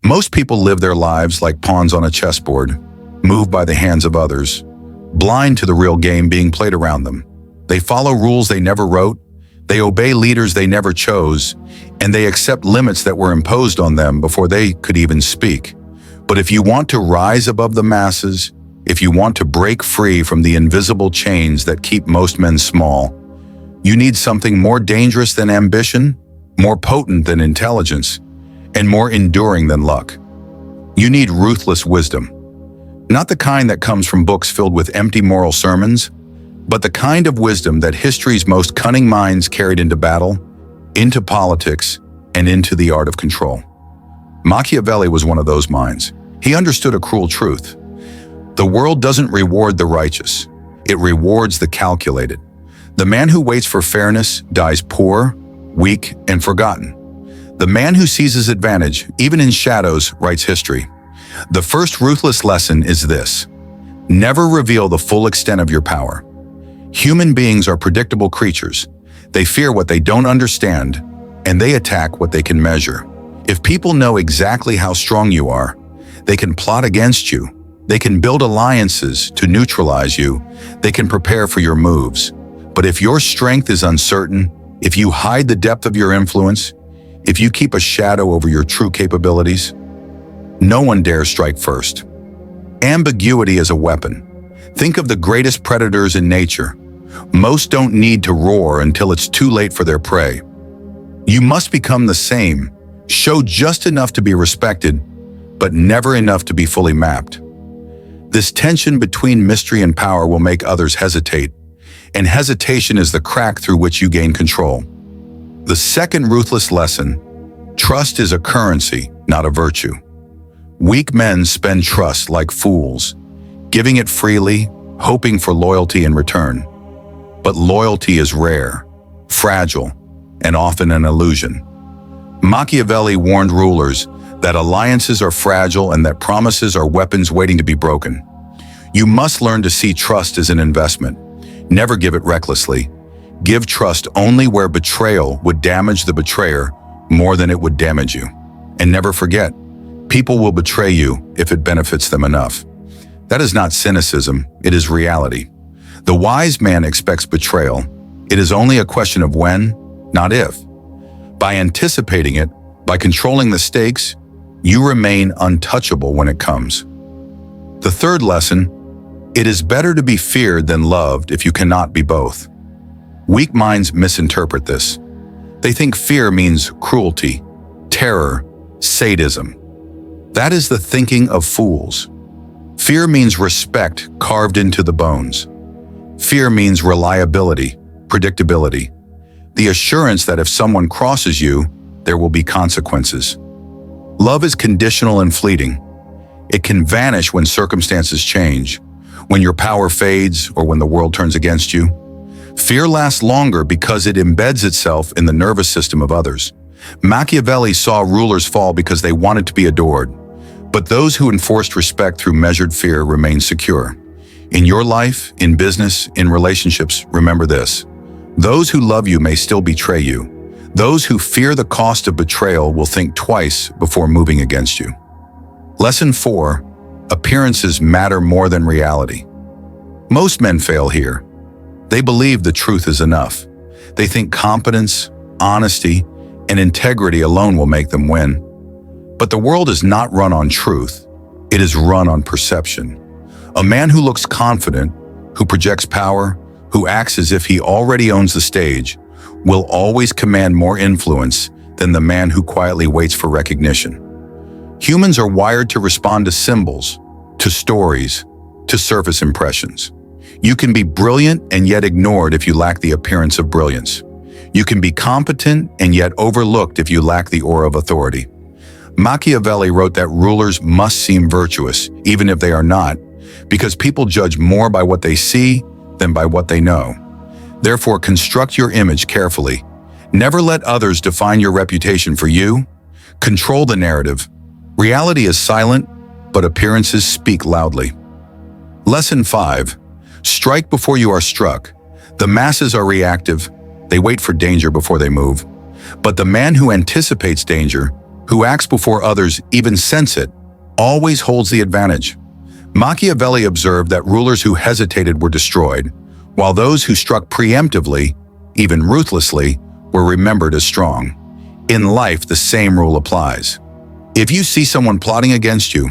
Most people live their lives like pawns on a chessboard, moved by the hands of others, blind to the real game being played around them. They follow rules they never wrote, they obey leaders they never chose, and they accept limits that were imposed on them before they could even speak. But if you want to rise above the masses, if you want to break free from the invisible chains that keep most men small, you need something more dangerous than ambition, more potent than intelligence, and more enduring than luck. You need ruthless wisdom. Not the kind that comes from books filled with empty moral sermons, but the kind of wisdom that history's most cunning minds carried into battle, into politics, and into the art of control. Machiavelli was one of those minds. He understood a cruel truth. The world doesn't reward the righteous. It rewards the calculated. The man who waits for fairness dies poor, weak, and forgotten. The man who sees his advantage, even in shadows, writes history. The first ruthless lesson is this: never reveal the full extent of your power. Human beings are predictable creatures. They fear what they don't understand, and they attack what they can measure. If people know exactly how strong you are, they can plot against you. They can build alliances to neutralize you. They can prepare for your moves. But if your strength is uncertain, if you hide the depth of your influence, if you keep a shadow over your true capabilities, no one dares strike first. Ambiguity is a weapon. Think of the greatest predators in nature. Most don't need to roar until it's too late for their prey. You must become the same, show just enough to be respected, but never enough to be fully mapped. This tension between mystery and power will make others hesitate, and hesitation is the crack through which you gain control. The second ruthless lesson: trust is a currency, not a virtue. Weak men spend trust like fools, giving it freely, hoping for loyalty in return. But loyalty is rare, fragile, and often an illusion. Machiavelli warned rulers that alliances are fragile and that promises are weapons waiting to be broken. You must learn to see trust as an investment. Never give it recklessly. Give trust only where betrayal would damage the betrayer more than it would damage you. And never forget, people will betray you if it benefits them enough. That is not cynicism, it is reality. The wise man expects betrayal. It is only a question of when, not if. By anticipating it, by controlling the stakes, you remain untouchable when it comes. The third lesson: it is better to be feared than loved if you cannot be both. Weak minds misinterpret this. They think fear means cruelty, terror, sadism. That is the thinking of fools. Fear means respect carved into the bones. Fear means reliability, predictability, the assurance that if someone crosses you, there will be consequences. Love is conditional and fleeting. It can vanish when circumstances change, when your power fades, or when the world turns against you. Fear lasts longer because it embeds itself in the nervous system of others. Machiavelli saw rulers fall because they wanted to be adored, but those who enforced respect through measured fear remained secure. In your life, in business, in relationships, remember this: those who love you may still betray you. Those who fear the cost of betrayal will think twice before moving against you. Lesson 4: appearances matter more than reality. Most men fail here. They believe the truth is enough. They think competence, honesty, and integrity alone will make them win. But the world is not run on truth. It is run on perception. A man who looks confident, who projects power, who acts as if he already owns the stage, will always command more influence than the man who quietly waits for recognition. Humans are wired to respond to symbols, to stories, to surface impressions. You can be brilliant and yet ignored if you lack the appearance of brilliance. You can be competent and yet overlooked if you lack the aura of authority. Machiavelli wrote that rulers must seem virtuous, even if they are not, because people judge more by what they see than by what they know. Therefore, construct your image carefully. Never let others define your reputation for you. Control the narrative. Reality is silent, but appearances speak loudly. Lesson 5: strike before you are struck. The masses are reactive. They wait for danger before they move. But the man who anticipates danger, who acts before others even sense it, always holds the advantage. Machiavelli observed that rulers who hesitated were destroyed, while those who struck preemptively, even ruthlessly, were remembered as strong. In life, the same rule applies. If you see someone plotting against you,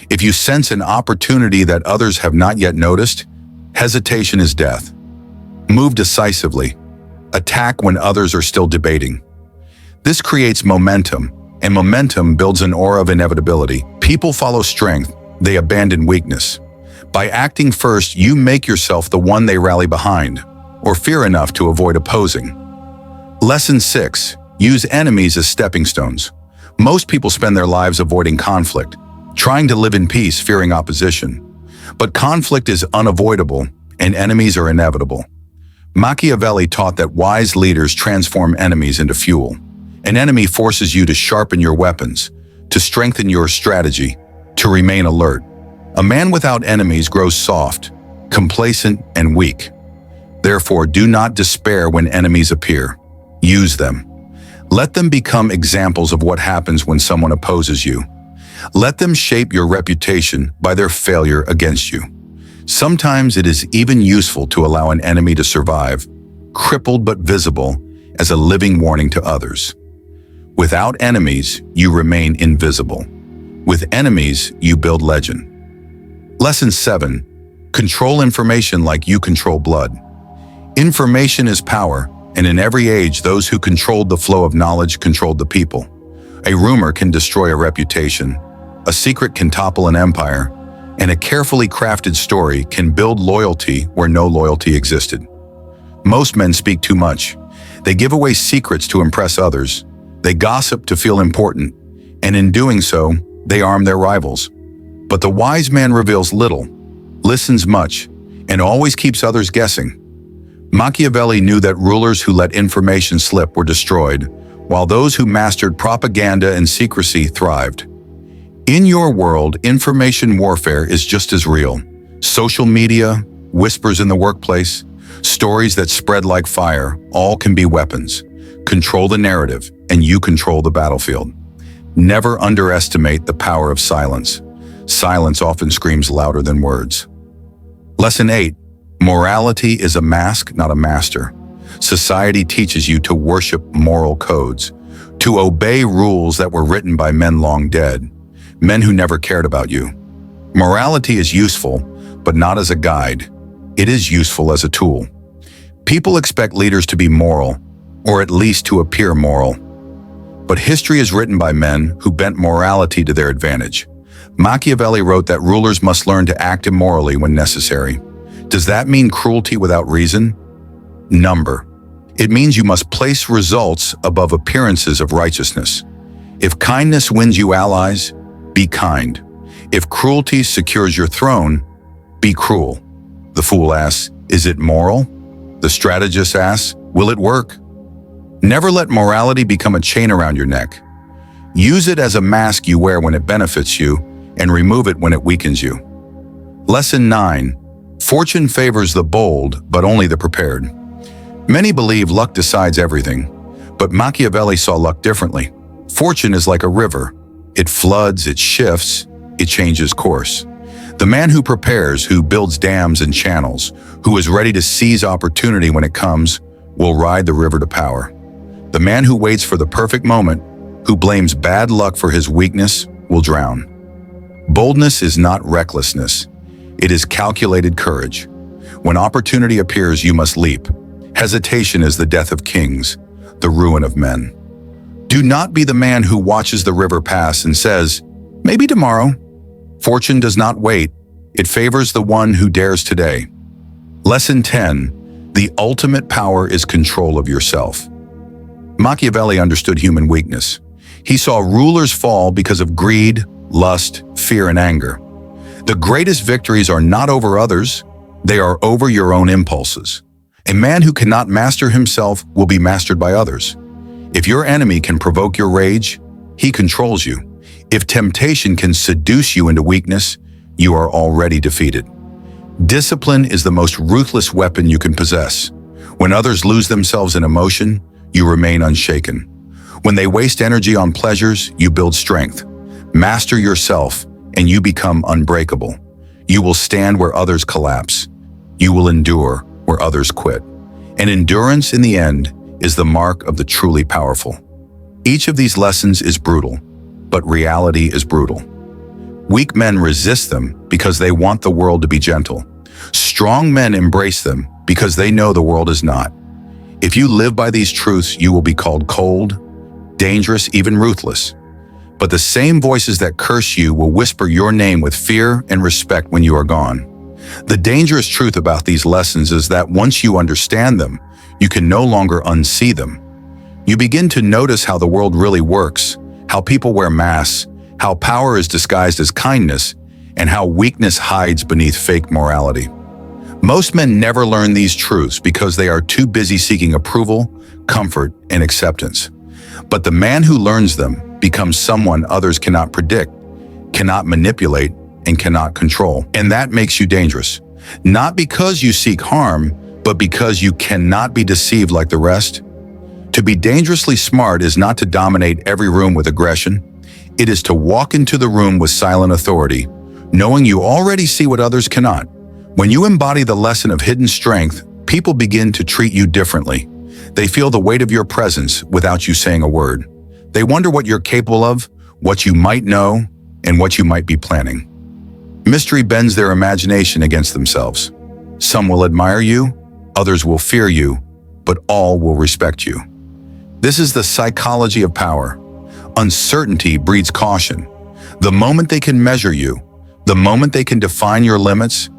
if you sense an opportunity that others have not yet noticed, hesitation is death. Move decisively. Attack when others are still debating. This creates momentum, and momentum builds an aura of inevitability. People follow strength, they abandon weakness. By acting first, you make yourself the one they rally behind, or fear enough to avoid opposing. Lesson 6. Use enemies as stepping stones. Most people spend their lives avoiding conflict, trying to live in peace, fearing opposition. But conflict is unavoidable, and enemies are inevitable. Machiavelli taught that wise leaders transform enemies into fuel. An enemy forces you to sharpen your weapons, to strengthen your strategy, to remain alert. A man without enemies grows soft, complacent, and weak. Therefore, do not despair when enemies appear. Use them. Let them become examples of what happens when someone opposes you. Let them shape your reputation by their failure against you. Sometimes it is even useful to allow an enemy to survive, crippled but visible, as a living warning to others. Without enemies, you remain invisible. With enemies, you build legend. Lesson 7. Control information like you control blood. Information is power, and in every age, those who controlled the flow of knowledge controlled the people. A rumor can destroy a reputation, a secret can topple an empire, and a carefully crafted story can build loyalty where no loyalty existed. Most men speak too much. They give away secrets to impress others. They gossip to feel important, and in doing so, they arm their rivals. But the wise man reveals little, listens much, and always keeps others guessing. Machiavelli knew that rulers who let information slip were destroyed, while those who mastered propaganda and secrecy thrived. In your world, information warfare is just as real. Social media, whispers in the workplace, stories that spread like fire, all can be weapons. Control the narrative, and you control the battlefield. Never underestimate the power of silence. Silence often screams louder than words. Lesson 8. Morality is a mask, not a master. Society teaches you to worship moral codes, to obey rules that were written by men long dead, men who never cared about you. Morality is useful, but not as a guide. It is useful as a tool. People expect leaders to be moral, or at least to appear moral. But history is written by men who bent morality to their advantage. Machiavelli wrote that rulers must learn to act immorally when necessary. Does that mean cruelty without reason? Number. It means you must place results above appearances of righteousness. If kindness wins you allies, be kind. If cruelty secures your throne, be cruel. The fool asks, is it moral? The strategist asks, will it work? Never let morality become a chain around your neck. Use it as a mask you wear when it benefits you, and remove it when it weakens you. Lesson 9. Fortune favors the bold, but only the prepared. Many believe luck decides everything, but Machiavelli saw luck differently. Fortune is like a river. It floods, it shifts, it changes course. The man who prepares, who builds dams and channels, who is ready to seize opportunity when it comes, will ride the river to power. The man who waits for the perfect moment, who blames bad luck for his weakness, will drown. Boldness is not recklessness. It is calculated courage. When opportunity appears, you must leap. Hesitation is the death of kings, the ruin of men. Do not be the man who watches the river pass and says, maybe tomorrow. Fortune does not wait. It favors the one who dares today. Lesson 10. The ultimate power is control of yourself. Machiavelli understood human weakness. He saw rulers fall because of greed, lust, fear, and anger. The greatest victories are not over others, they are over your own impulses. A man who cannot master himself will be mastered by others. If your enemy can provoke your rage, he controls you. If temptation can seduce you into weakness, you are already defeated. Discipline is the most ruthless weapon you can possess. When others lose themselves in emotion, you remain unshaken. When they waste energy on pleasures, you build strength. Master yourself, and you become unbreakable. You will stand where others collapse. You will endure where others quit. And endurance, in the end, is the mark of the truly powerful. Each of these lessons is brutal, but reality is brutal. Weak men resist them because they want the world to be gentle. Strong men embrace them because they know the world is not. If you live by these truths, you will be called cold, dangerous, even ruthless. But the same voices that curse you will whisper your name with fear and respect when you are gone. The dangerous truth about these lessons is that once you understand them, you can no longer unsee them. You begin to notice how the world really works, how people wear masks, how power is disguised as kindness, and how weakness hides beneath fake morality. Most men never learn these truths because they are too busy seeking approval, comfort, and acceptance. But the man who learns them becomes someone others cannot predict, cannot manipulate, and cannot control. And that makes you dangerous. Not because you seek harm, but because you cannot be deceived like the rest. To be dangerously smart is not to dominate every room with aggression. It is to walk into the room with silent authority, knowing you already see what others cannot. When you embody the lesson of hidden strength, people begin to treat you differently. They feel the weight of your presence without you saying a word. They wonder what you're capable of, what you might know, and what you might be planning. Mystery bends their imagination against themselves. Some will admire you, others will fear you, but all will respect you. This is the psychology of power. Uncertainty breeds caution. The moment they can measure you, the moment they can define your limits,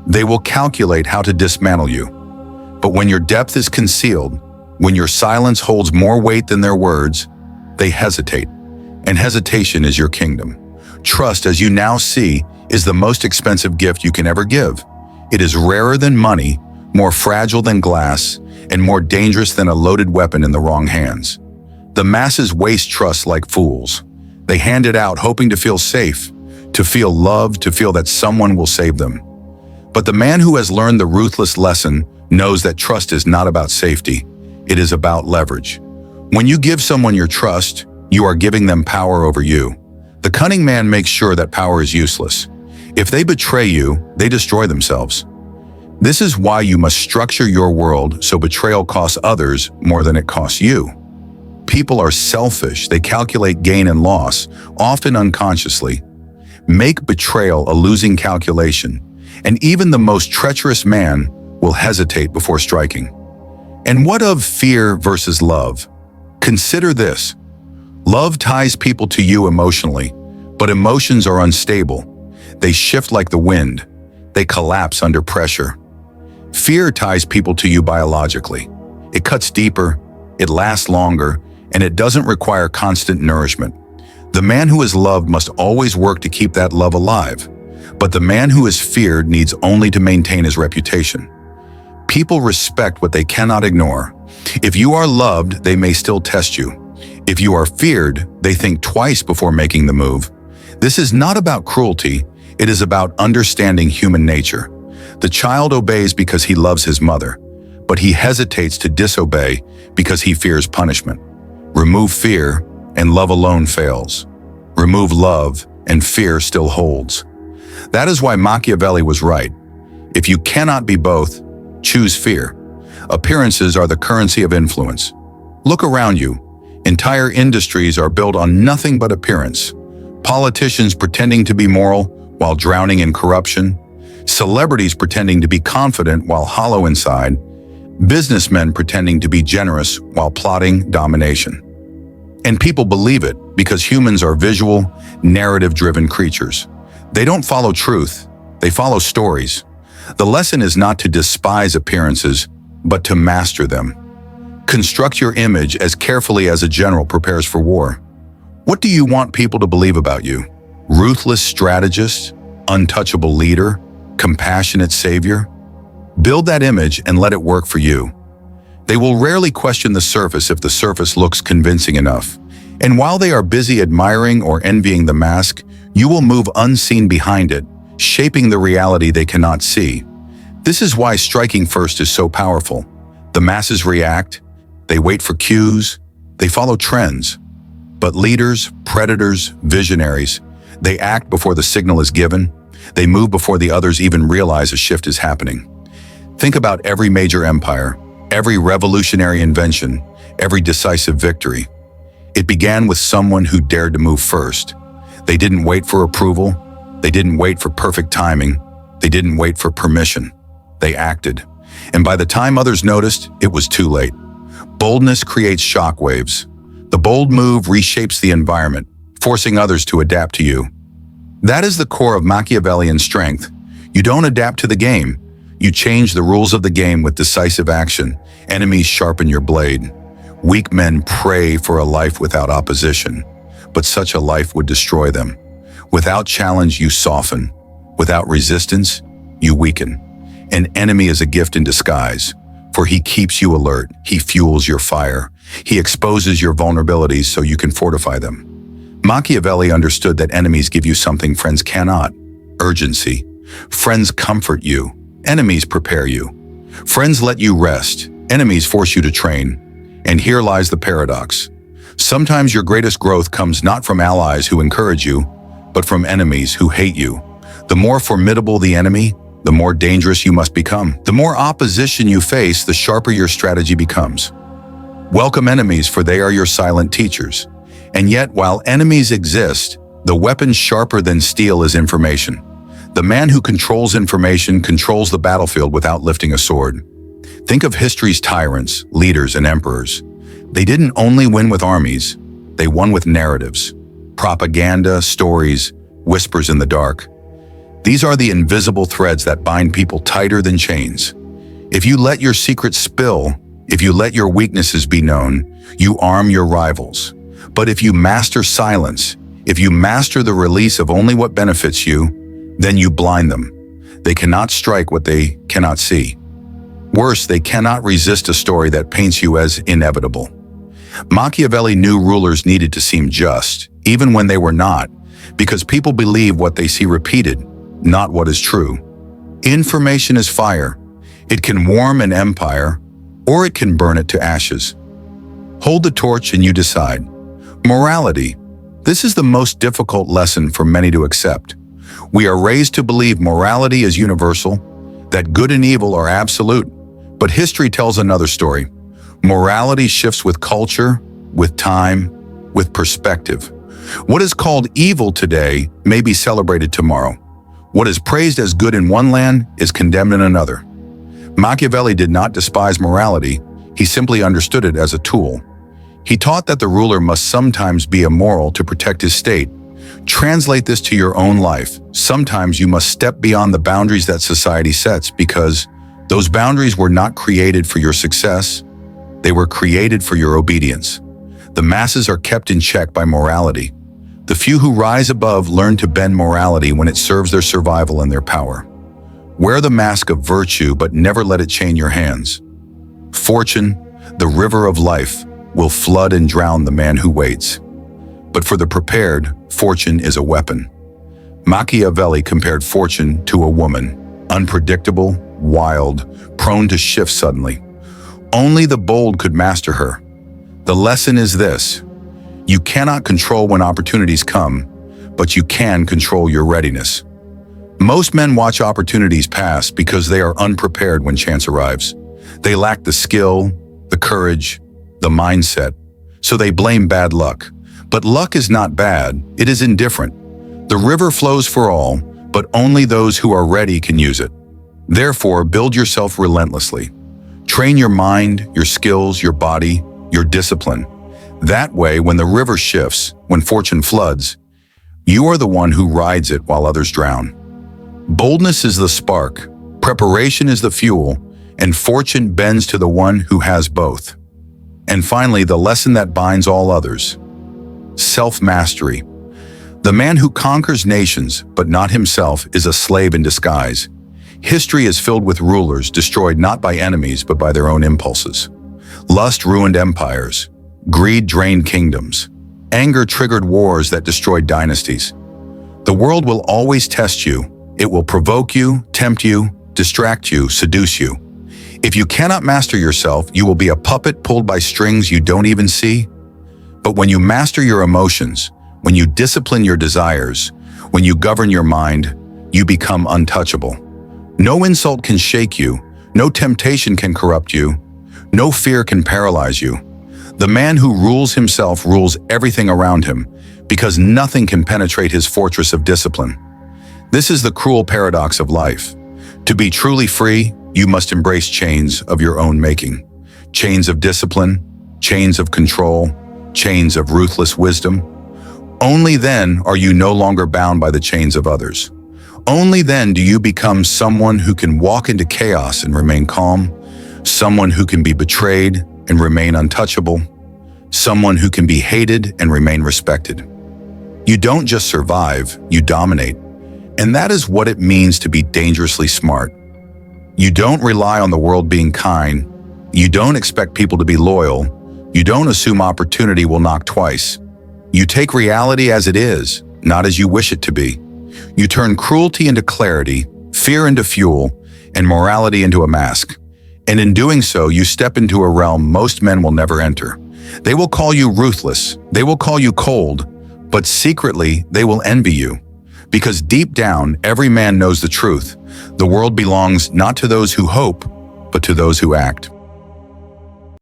they will calculate how to dismantle you. But when your depth is concealed, when your silence holds more weight than their words, they hesitate. And hesitation is your kingdom. Trust, as you now see, is the most expensive gift you can ever give. It is rarer than money, more fragile than glass, and more dangerous than a loaded weapon in the wrong hands. The masses waste trust like fools. They hand it out hoping to feel safe, to feel loved, to feel that someone will save them. But the man who has learned the ruthless lesson knows that trust is not about safety. It is about leverage. When you give someone your trust, you are giving them power over you. The cunning man makes sure that power is useless. If they betray you, they destroy themselves. This is why you must structure your world so betrayal costs others more than it costs you. People are selfish. They calculate gain and loss, often unconsciously. Make betrayal a losing calculation, and even the most treacherous man will hesitate before striking. And what of fear versus love? Consider this. Love ties people to you emotionally, but emotions are unstable. They shift like the wind. They collapse under pressure. Fear ties people to you biologically. It cuts deeper, it lasts longer, and it doesn't require constant nourishment. The man who is loved must always work to keep that love alive, but the man who is feared needs only to maintain his reputation. People respect what they cannot ignore. If you are loved, they may still test you. If you are feared, they think twice before making the move. This is not about cruelty, it is about understanding human nature. The child obeys because he loves his mother, but he hesitates to disobey because he fears punishment. Remove fear, and love alone fails. Remove love, and fear still holds. That is why Machiavelli was right. If you cannot be both, choose fear. Appearances are the currency of influence. Look around you. Entire industries are built on nothing but appearance. Politicians pretending to be moral while drowning in corruption. Celebrities pretending to be confident while hollow inside. Businessmen pretending to be generous while plotting domination. And people believe it because humans are visual, narrative-driven creatures. They don't follow truth, they follow stories. The lesson is not to despise appearances, but to master them. Construct your image as carefully as a general prepares for war. What do you want people to believe about you? Ruthless strategist, untouchable leader, compassionate savior? Build that image and let it work for you. They will rarely question the surface if the surface looks convincing enough. And while they are busy admiring or envying the mask, you will move unseen behind it, shaping the reality they cannot see. This is why striking first is so powerful. The masses react, they wait for cues, They follow trends. But leaders, predators, visionaries, they act before the signal is given. They move before the others even realize a shift is happening. Think about every major empire, every revolutionary invention, every decisive victory. It began with someone who dared to move first. They didn't wait for approval. They didn't wait for perfect timing. They didn't wait for permission. They acted. And by the time others noticed, it was too late. Boldness creates shockwaves. The bold move reshapes the environment, forcing others to adapt to you. That is the core of Machiavellian strength. You don't adapt to the game. You change the rules of the game with decisive action. Enemies sharpen your blade. Weak men pray for a life without opposition, but such a life would destroy them. Without challenge, you soften. Without resistance, you weaken. An enemy is a gift in disguise, for he keeps you alert. He fuels your fire. He exposes your vulnerabilities so you can fortify them. Machiavelli understood that enemies give you something friends cannot: urgency. Friends comfort you. Enemies prepare you. Friends let you rest. Enemies force you to train. And here lies the paradox. Sometimes your greatest growth comes not from allies who encourage you, but from enemies who hate you. The more formidable the enemy, the more dangerous you must become. The more opposition you face, the sharper your strategy becomes. Welcome enemies, for they are your silent teachers. And yet, while enemies exist, the weapon sharper than steel is information. The man who controls information controls the battlefield without lifting a sword. Think of history's tyrants, leaders, and emperors. They didn't only win with armies, they won with narratives. Propaganda, stories, whispers in the dark. These are the invisible threads that bind people tighter than chains. If you let your secrets spill, if you let your weaknesses be known, you arm your rivals. But if you master silence, if you master the release of only what benefits you, then you blind them. They cannot strike what they cannot see. Worse, they cannot resist a story that paints you as inevitable. Machiavelli knew rulers needed to seem just, even when they were not, because people believe what they see repeated, not what is true. Information is fire. It can warm an empire, or it can burn it to ashes. Hold the torch and you decide. Morality. This is the most difficult lesson for many to accept. We are raised to believe morality is universal, that good and evil are absolute. But history tells another story. Morality shifts with culture, with time, with perspective. What is called evil today may be celebrated tomorrow. What is praised as good in one land is condemned in another. Machiavelli did not despise morality, he simply understood it as a tool. He taught that the ruler must sometimes be immoral to protect his state. Translate this to your own life. Sometimes you must step beyond the boundaries that society sets, because those boundaries were not created for your success. They were created for your obedience. The masses are kept in check by morality. The few who rise above learn to bend morality when it serves their survival and their power. Wear the mask of virtue, but never let it chain your hands. Fortune, the river of life, will flood and drown the man who waits. But for the prepared, fortune is a weapon. Machiavelli compared fortune to a woman, unpredictable, wild, prone to shift suddenly. Only the bold could master her. The lesson is this: you cannot control when opportunities come, but you can control your readiness. Most men watch opportunities pass because they are unprepared when chance arrives. They lack the skill, the courage, the mindset, so they blame bad luck. But luck is not bad, it is indifferent. The river flows for all, but only those who are ready can use it. Therefore, build yourself relentlessly. Train your mind, your skills, your body, your discipline. That way, when the river shifts, when fortune floods, you are the one who rides it while others drown. Boldness is the spark, preparation is the fuel, and fortune bends to the one who has both. And finally, the lesson that binds all others: self-mastery. The man who conquers nations, but not himself, is a slave in disguise. History is filled with rulers destroyed not by enemies, but by their own impulses. Lust ruined empires. Greed drained kingdoms. Anger triggered wars that destroyed dynasties. The world will always test you. It will provoke you, tempt you, distract you, seduce you. If you cannot master yourself, you will be a puppet pulled by strings you don't even see. But when you master your emotions, when you discipline your desires, when you govern your mind, you become untouchable. No insult can shake you, no temptation can corrupt you, no fear can paralyze you. The man who rules himself rules everything around him, because nothing can penetrate his fortress of discipline. This is the cruel paradox of life. To be truly free, you must embrace chains of your own making. Chains of discipline, chains of control, chains of ruthless wisdom. Only then are you no longer bound by the chains of others. Only then do you become someone who can walk into chaos and remain calm, someone who can be betrayed and remain untouchable, someone who can be hated and remain respected. You don't just survive, you dominate. And that is what it means to be dangerously smart. You don't rely on the world being kind. You don't expect people to be loyal. You don't assume opportunity will knock twice. You take reality as it is, not as you wish it to be. You turn cruelty into clarity, fear into fuel, and morality into a mask. And in doing so, you step into a realm most men will never enter. They will call you ruthless. They will call you cold. But secretly, they will envy you. Because deep down, every man knows the truth. The world belongs not to those who hope, but to those who act.